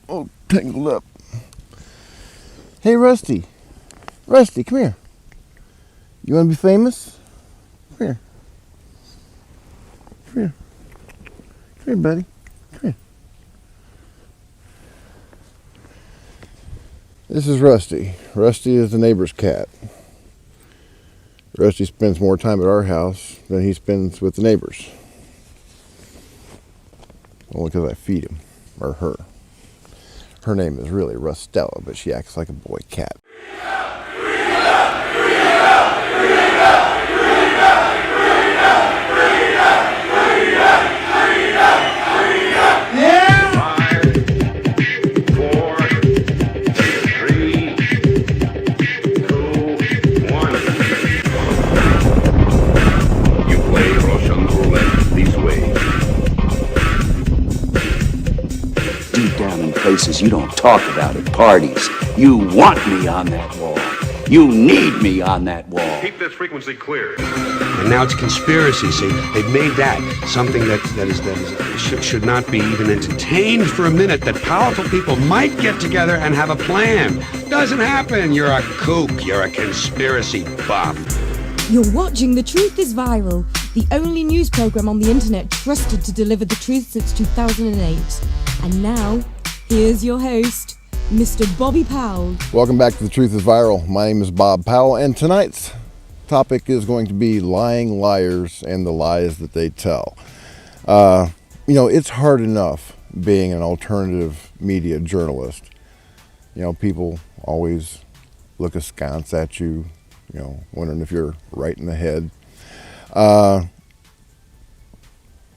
all tangled up. Hey, Rusty. Rusty, come here. You want to be famous? Come here. Come here. Come here, buddy. Come here. This is Rusty. Rusty is the neighbor's cat. Rusty spends more time at our house than he spends with the neighbors. Only because I feed him, or her. Her name is really Rustella, but she acts like a boy cat. Places you don't talk about at parties. You want me on that wall. You need me on that wall. Keep this frequency clear. And now it's conspiracy. See, they've made that something that should not be even entertained for a minute. That powerful people might get together and have a plan. Doesn't happen. You're a kook. You're a conspiracy buff. You're watching The Truth is Viral, the only news program on the internet trusted to deliver the truth since 2008. And now, here's your host, Mr. Bobby Powell. Welcome back to The Truth is Viral. My name is Bob Powell, and tonight's topic is going to be lying liars and the lies that they tell. It's hard enough being an alternative media journalist. People always look askance at you, wondering if you're right in the head.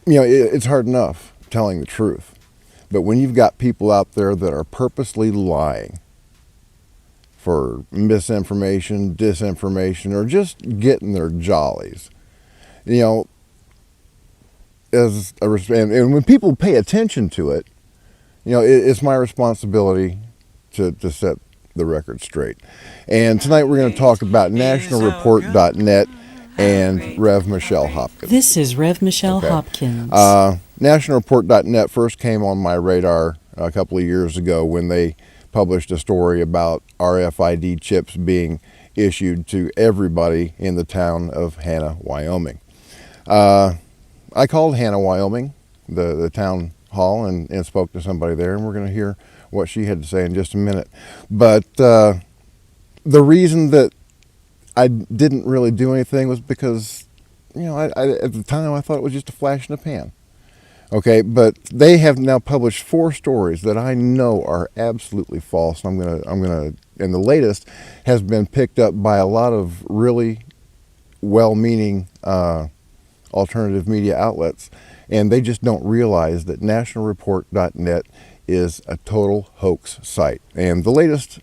It's hard enough telling the truth. But when you've got people out there that are purposely lying for misinformation, disinformation, or just getting their jollies, and when people pay attention to it, it's my responsibility to set the record straight. And tonight we're going to talk about Nationalreport.net and Rev. Michelle Hopkins. This is Rev. Michelle Hopkins. Nationalreport.net first came on my radar a couple of years ago when they published a story about RFID chips being issued to everybody in the town of Hanna, Wyoming. I called Hanna, Wyoming, the town hall, and spoke to somebody there, and we're going to hear what she had to say in just a minute. But the reason that I didn't really do anything was because, I at the time I thought it was just a flash in the pan. Okay, but they have now published 4 stories that I know are absolutely false. And and the latest has been picked up by a lot of really well-meaning alternative media outlets, and they just don't realize that Nationalreport.net is a total hoax site. And the latest,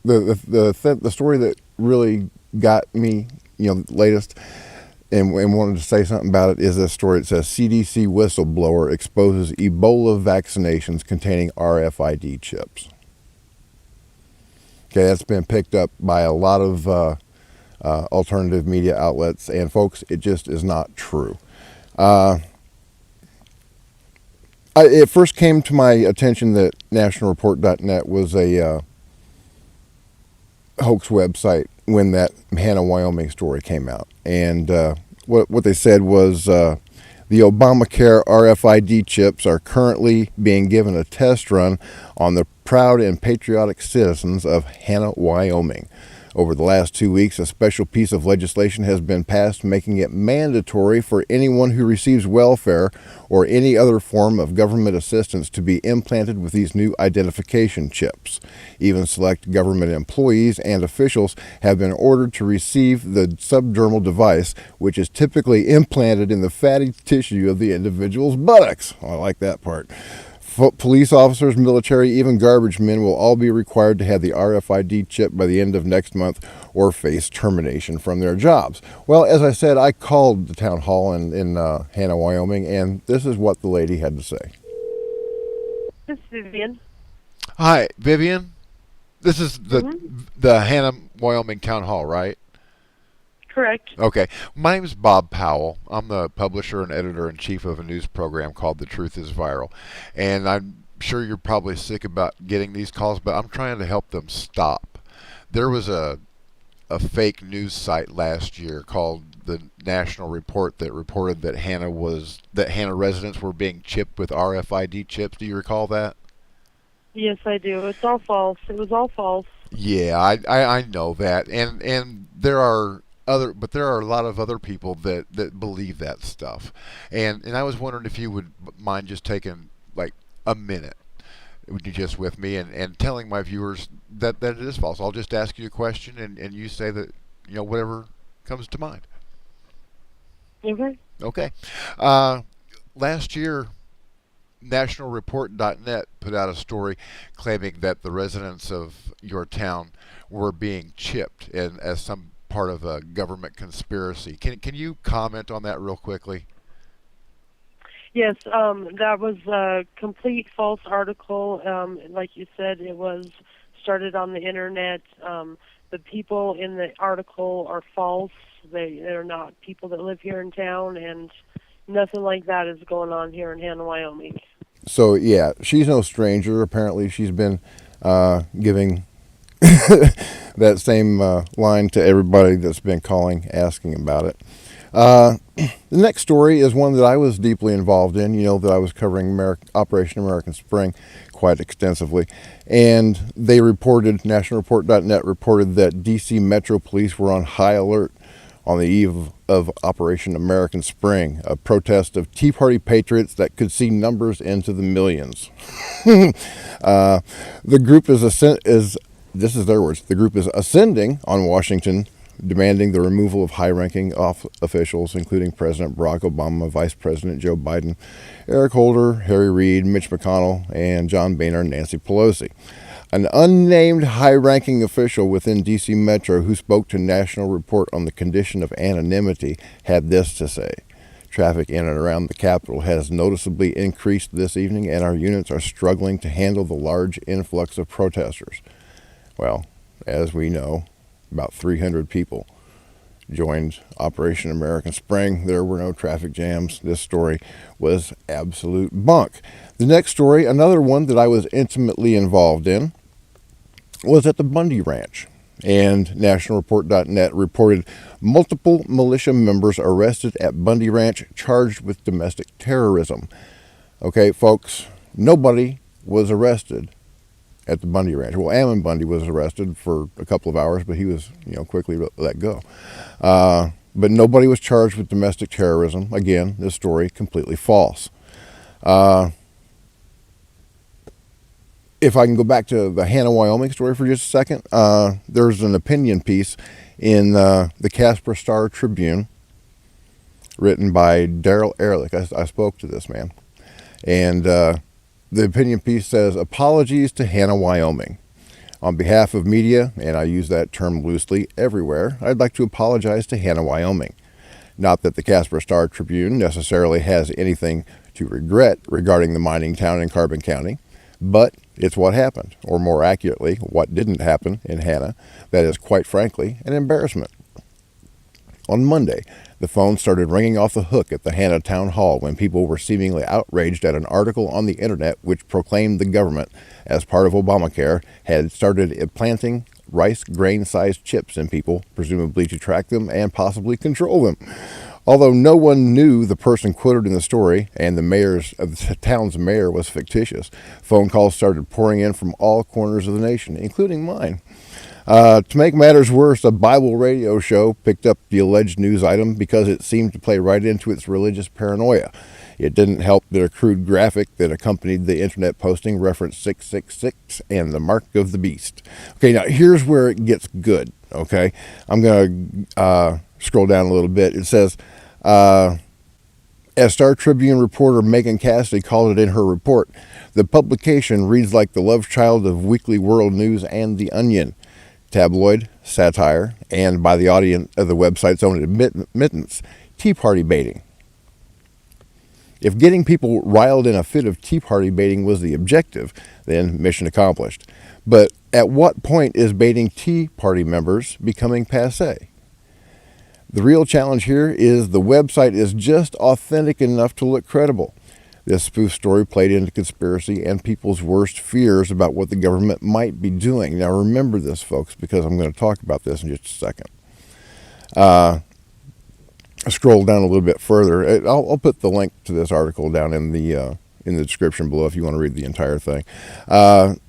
the story that really got me, latest, and wanted to say something about it, is a story that says CDC whistleblower exposes Ebola vaccinations containing RFID chips. Okay, that's been picked up by a lot of alternative media outlets, and folks, it just is not true. It first came to my attention that Nationalreport.net was a hoax website when that Hanna, Wyoming story came out. And what they said was the Obamacare RFID chips are currently being given a test run on the proud and patriotic citizens of Hanna, Wyoming. Over the last 2 weeks, a special piece of legislation has been passed making it mandatory for anyone who receives welfare or any other form of government assistance to be implanted with these new identification chips. Even select government employees and officials have been ordered to receive the subdermal device, which is typically implanted in the fatty tissue of the individual's buttocks. I like that part. Police officers, military, even garbage men will all be required to have the RFID chip by the end of next month or face termination from their jobs. Well, as I said, I called the town hall in Hanna, Wyoming, and this is what the lady had to say. This is Vivian. Hi, Vivian. This is the Hanna, Wyoming town hall, right? Correct. Okay. My name is Bob Powell. I'm the publisher and editor-in-chief of a news program called The Truth is Viral. And I'm sure you're probably sick about getting these calls, but I'm trying to help them stop. There was a fake news site last year called the Nationalreport that reported that Hanna residents were being chipped with RFID chips. Do you recall that? Yes, I do. It's all false. It was all false. Yeah, I know that, and there are a lot of other people that believe that stuff, and I was wondering if you would mind just taking like a minute, would you just with me and telling my viewers that it is false. I'll just ask you a question and you say that, whatever comes to mind. Okay. Okay. Last year, Nationalreport.net put out a story claiming that the residents of your town were being chipped as some part of a government conspiracy. Can you comment on that real quickly? Yes, that was a complete false article. Like you said, it was started on the internet. The people in the article are false. They're not people that live here in town, and nothing like that is going on here in Hanna, Wyoming. So, yeah, she's no stranger. Apparently, she's been giving that same line to everybody that's been calling, asking about it. The next story is one that I was deeply involved in. That I was covering Operation American Spring quite extensively. And they reported, Nationalreport.net reported that D.C. Metro Police were on high alert on the eve of Operation American Spring, a protest of Tea Party patriots that could see numbers into the millions. The group this is their words, the group is ascending on Washington, demanding the removal of high-ranking officials, including President Barack Obama, Vice President Joe Biden, Eric Holder, Harry Reid, Mitch McConnell, and John Boehner and Nancy Pelosi. An unnamed high-ranking official within D.C. Metro who spoke to Nationalreport on the condition of anonymity had this to say: "Traffic in and around the Capitol has noticeably increased this evening, and our units are struggling to handle the large influx of protesters." Well, as we know, about 300 people joined Operation American Spring. There were no traffic jams. This story was absolute bunk. The next story, another one that I was intimately involved in, was at the Bundy Ranch. And Nationalreport.net reported multiple militia members arrested at Bundy Ranch charged with domestic terrorism. Okay, folks, nobody was arrested at the Bundy Ranch. Well, Ammon Bundy was arrested for a couple of hours, but he was, quickly let go. But nobody was charged with domestic terrorism. Again, this story completely false. If I can go back to the Hanna, Wyoming story for just a second, there's an opinion piece in the Casper Star Tribune written by Daryl Ehrlich. I spoke to this man. And the opinion piece says, "Apologies to Hanna, Wyoming. On behalf of media," and I use that term loosely, "everywhere, I'd like to apologize to Hanna, Wyoming. Not that the Casper Star Tribune necessarily has anything to regret regarding the mining town in Carbon County, but it's what happened, or more accurately, what didn't happen in Hanna, that is, quite frankly, an embarrassment." On Monday, the phone started ringing off the hook at the Hanna Town Hall when people were seemingly outraged at an article on the internet which proclaimed the government, as part of Obamacare, had started implanting rice grain-sized chips in people, presumably to track them and possibly control them. Although no one knew the person quoted in the story, and the town's mayor was fictitious, phone calls started pouring in from all corners of the nation, including mine. To make matters worse, a Bible radio show picked up the alleged news item because it seemed to play right into its religious paranoia. It didn't help that a crude graphic that accompanied the internet posting referenced 666 and the mark of the beast. Okay, now here's where it gets good, okay? I'm going to scroll down a little bit. It says, as Star Tribune reporter Megan Cassidy called it in her report, the publication reads like the love child of Weekly World News and The Onion. Tabloid, satire, and by the audience of the website's own admittance, Tea Party baiting. If getting people riled in a fit of Tea Party baiting was the objective, then mission accomplished. But at what point is baiting Tea Party members becoming passé? The real challenge here is the website is just authentic enough to look credible. This spoof story played into conspiracy and people's worst fears about what the government might be doing. Now remember this, folks, because I'm going to talk about this in just a second. Scroll down a little bit further. I'll put the link to this article down in the description below if you want to read the entire thing.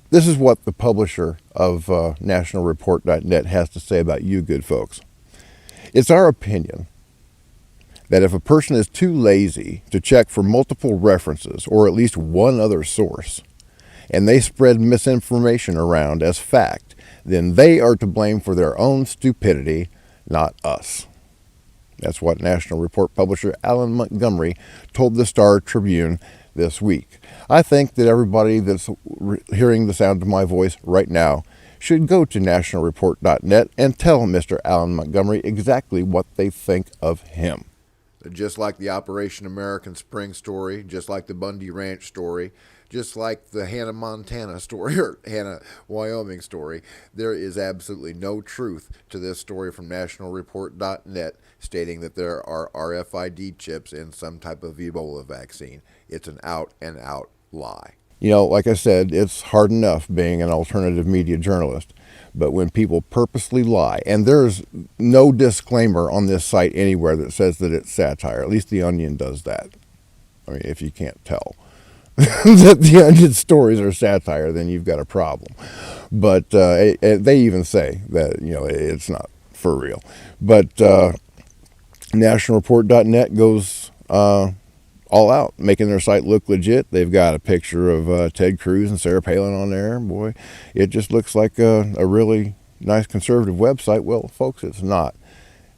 This is what the publisher of Nationalreport.net has to say about you good folks. It's our opinion that if a person is too lazy to check for multiple references or at least one other source, and they spread misinformation around as fact, then they are to blame for their own stupidity, not us. That's what National Report publisher Alan Montgomery told the Star Tribune this week. I think that everybody that's hearing the sound of my voice right now should go to nationalreport.net and tell Mr. Alan Montgomery exactly what they think of him. Just like the Operation American Spring story, just like the Bundy Ranch story, just like the Hanna, Montana story, or Hanna, Wyoming story, there is absolutely no truth to this story from nationalreport.net stating that there are RFID chips in some type of Ebola vaccine. It's an out-and-out lie. You know, like I said, it's hard enough being an alternative media journalist, but when people purposely lie, and there's no disclaimer on this site anywhere that says that it's satire, at least The Onion does that. I mean, if you can't tell that The Onion stories are satire, then you've got a problem. But they even say that, you know, it's not for real. But nationalreport.net goes all out, making their site look legit. They've got a picture of Ted Cruz and Sarah Palin on there. Boy, it just looks like a really nice conservative website. Well, folks, it's not.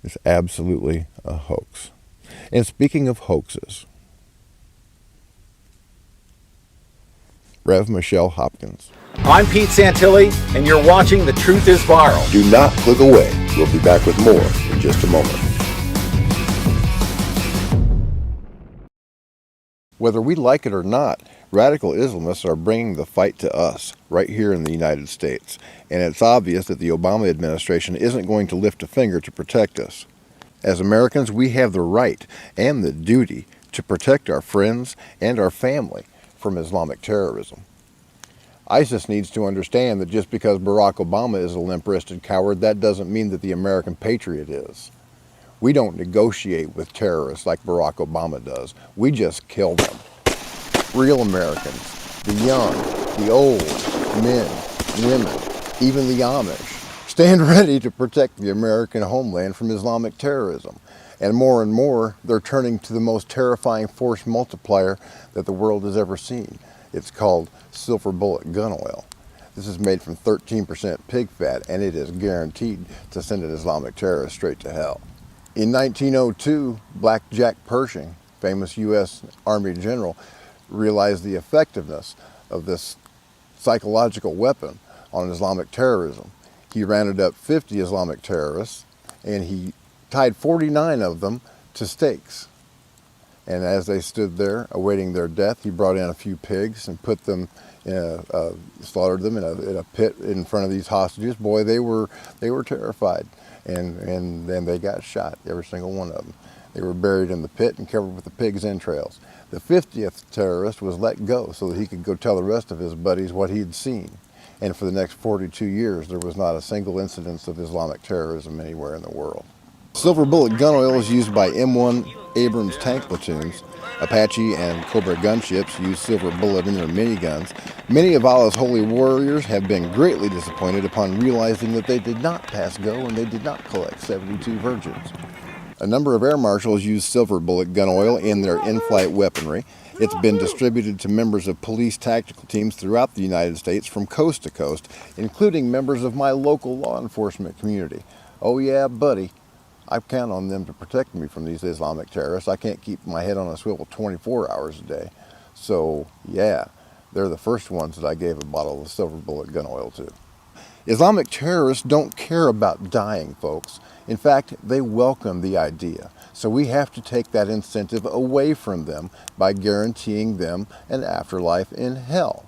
It's absolutely a hoax. And speaking of hoaxes, Rev. Michelle Hopkins. I'm Pete Santilli, and you're watching The Truth is Viral. Do not click away. We'll be back with more in just a moment. Whether we like it or not, radical Islamists are bringing the fight to us right here in the United States. And it's obvious that the Obama administration isn't going to lift a finger to protect us. As Americans, we have the right and the duty to protect our friends and our family from Islamic terrorism. ISIS needs to understand that just because Barack Obama is a limp-wristed coward, that doesn't mean that the American patriot is. We don't negotiate with terrorists like Barack Obama does. We just kill them. Real Americans, the young, the old, men, women, even the Amish, stand ready to protect the American homeland from Islamic terrorism. And more, they're turning to the most terrifying force multiplier that the world has ever seen. It's called silver bullet gun oil. This is made from 13% pig fat, and it is guaranteed to send an Islamic terrorist straight to hell. In 1902, Black Jack Pershing, famous U.S. Army general, realized the effectiveness of this psychological weapon on Islamic terrorism. He rounded up 50 Islamic terrorists, and he tied 49 of them to stakes. And as they stood there awaiting their death, he brought in a few pigs and put them in slaughtered them in a pit in front of these hostages. Boy, they were terrified. And then they got shot, every single one of them. They were buried in the pit and covered with the pig's entrails. The 50th terrorist was let go so that he could go tell the rest of his buddies what he'd seen. And for the next 42 years, there was not a single incidence of Islamic terrorism anywhere in the world. Silver bullet gun oil is used by M1 Abrams tank platoons. Apache and Cobra gunships use silver bullet in their miniguns. Many of Allah's holy warriors have been greatly disappointed upon realizing that they did not pass go and they did not collect 72 virgins. A number of air marshals use silver bullet gun oil in their in-flight weaponry. It's been distributed to members of police tactical teams throughout the United States from coast to coast, including members of my local law enforcement community. Oh yeah, buddy. I count on them to protect me from these Islamic terrorists. I can't keep my head on a swivel 24 hours a day. So, yeah, they're the first ones that I gave a bottle of silver bullet gun oil to. Islamic terrorists don't care about dying, folks. In fact, they welcome the idea. So we have to take that incentive away from them by guaranteeing them an afterlife in hell.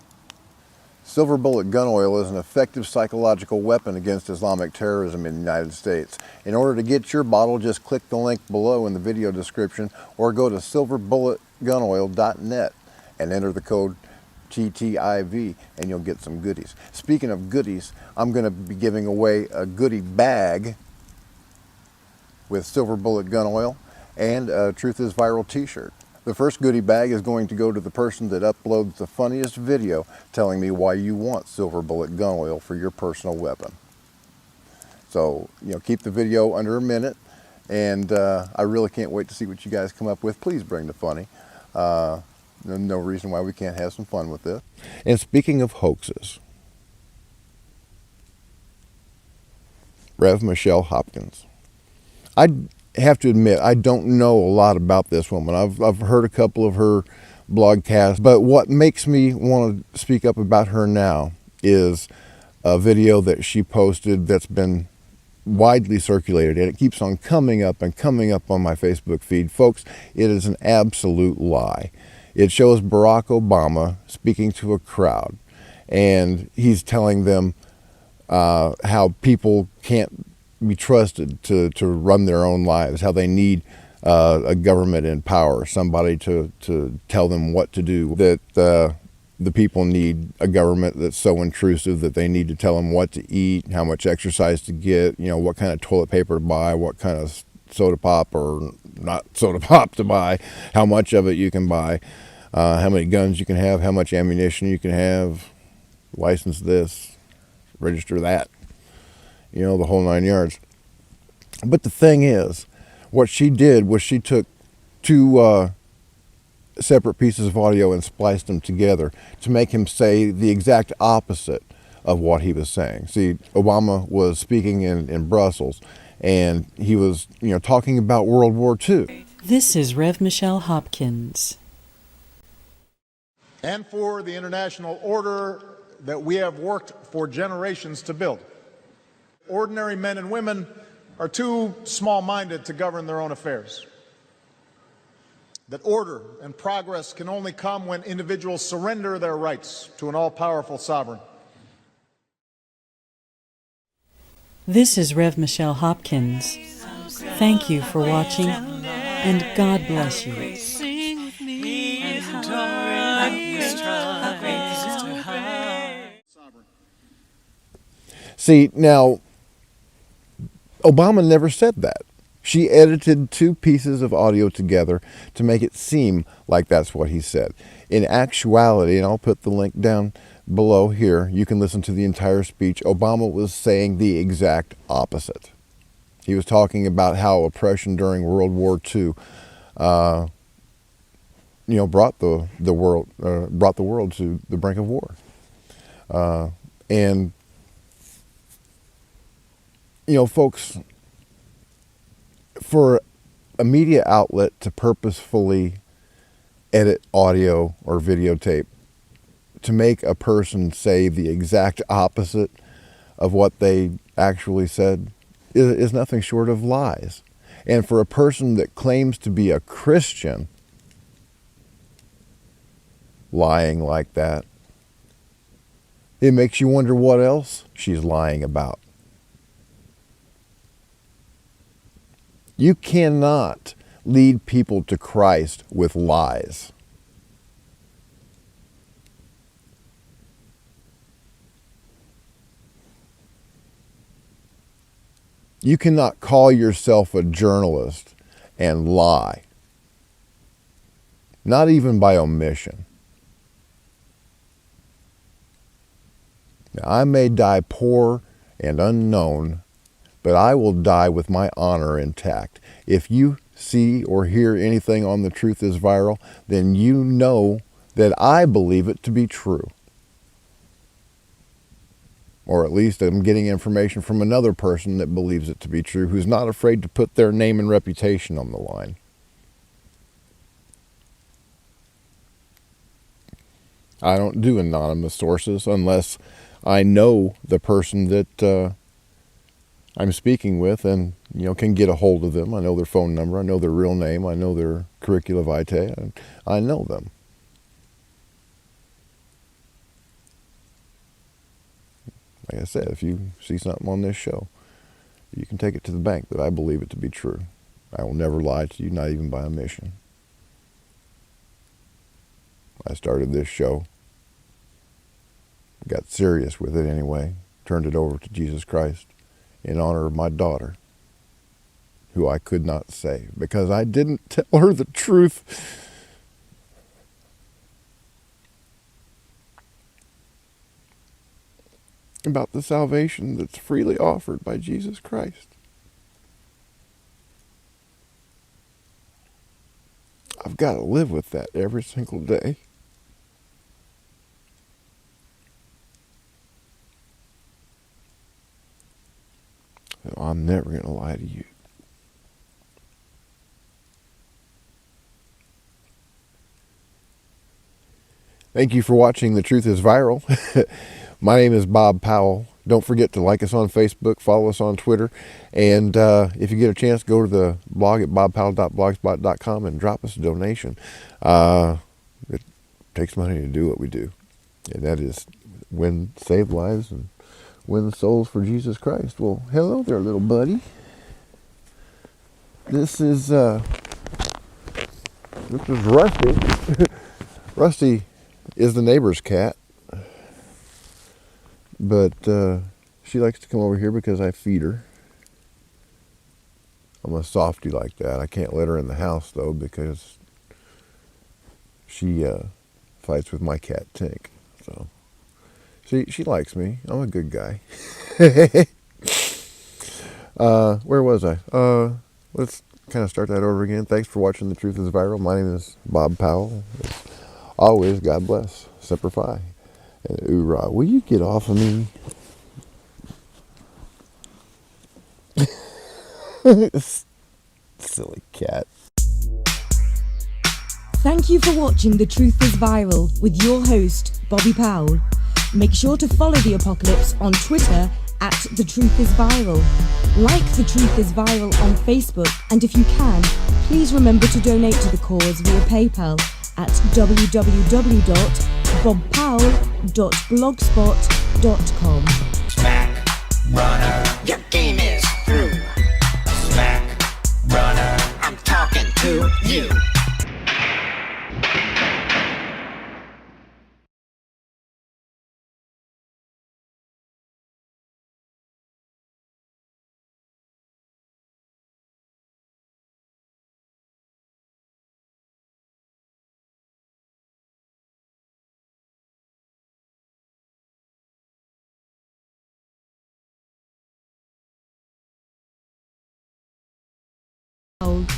Silver bullet gun oil is an effective psychological weapon against Islamic terrorism in the United States. In order to get your bottle, just click the link below in the video description or go to silverbulletgunoil.net and enter the code TTIV and you'll get some goodies. Speaking of goodies, I'm going to be giving away a goodie bag with silver bullet gun oil and a Truth is Viral t-shirt. The first goodie bag is going to go to the person that uploads the funniest video telling me why you want silver bullet gun oil for your personal weapon. So, keep the video under a minute, and I really can't wait to see what you guys come up with. Please bring the funny. No reason why we can't have some fun with this. And speaking of hoaxes, Rev. Michelle Hopkins. I have to admit, I don't know a lot about this woman. I've heard a couple of her blogcasts, but what makes me want to speak up about her now is a video that she posted that's been widely circulated, and it keeps on coming up and coming up on my Facebook feed. Folks, it is an absolute lie. It shows Barack Obama speaking to a crowd, and he's telling them how people can't be trusted to run their own lives, how they need a government in power, somebody to tell them what to do, that the people need a government that's so intrusive that they need to tell them what to eat, how much exercise to get, what kind of toilet paper to buy, what kind of soda pop or not soda pop to buy, how much of it you can buy, how many guns you can have, how much ammunition you can have, license this, register that, the whole 9 yards. But the thing is, what she did was she took two separate pieces of audio and spliced them together to make him say the exact opposite of what he was saying. See, Obama was speaking in Brussels, and he was, talking about World War II. This is Rev. Michelle Hopkins. And for the international order that we have worked for generations to build. Ordinary men and women are too small-minded to govern their own affairs. That order and progress can only come when individuals surrender their rights to an all-powerful sovereign. This is Rev. Michelle Hopkins. Thank you for watching, and God bless you. See, now, Obama never said that. She edited two pieces of audio together to make it seem like that's what he said. In actuality, and I'll put the link down below here, you can listen to the entire speech. Obama was saying the exact opposite. He was talking about how oppression during World War II, brought the world to the brink of war, and folks, for a media outlet to purposefully edit audio or videotape to make a person say the exact opposite of what they actually said is nothing short of lies. And for a person that claims to be a Christian lying like that, it makes you wonder what else she's lying about. You cannot lead people to Christ with lies. You cannot call yourself a journalist and lie. Not even by omission. Now, I may die poor and unknown, but I will die with my honor intact. If you see or hear anything on The Truth is Viral, then you know that I believe it to be true. Or at least I'm getting information from another person that believes it to be true, who's not afraid to put their name and reputation on the line. I don't do anonymous sources unless I know the person that I'm speaking with and can get a hold of them. I know their phone number, I know their real name, I know their curricula vitae, and I know them. Like I said, if you see something on this show, you can take it to the bank that I believe it to be true. I will never lie to you, not even by omission. I started this show. Got serious with it anyway. Turned it over to Jesus Christ in honor of my daughter, who I could not save because I didn't tell her the truth. About the salvation that's freely offered by Jesus Christ. I've got to live with that every single day. So I'm never going to lie to you. Thank you for watching The Truth is Viral. My name is Bob Powell. Don't forget to like us on Facebook, follow us on Twitter, and if you get a chance, go to the blog at bobpowell.blogspot.com and drop us a donation. It takes money to do what we do, and that is save lives and win souls for Jesus Christ. Well, hello there, little buddy. This is Rusty. Rusty is the neighbor's cat, but she likes to come over here because I feed her. I'm a softie like that. I can't let her in the house though because she fights with my cat Tink. So she likes me. I'm a good guy. Where was I? Let's kind of start that over again. Thanks for watching The Truth is Viral. My name is Bob Powell. As always, God bless. Semper Fi. And oorah. Will you get off of me? Silly cat. Thank you for watching The Truth is Viral with your host, Bobby Powell. Make sure to follow The Apocalypse on Twitter at The Truth is Viral. Like The Truth is Viral on Facebook, and if you can, please remember to donate to the cause via PayPal at www.bobpowell.blogspot.com. Smack, runner, your game is through. Smack, runner, I'm talking to you. Old.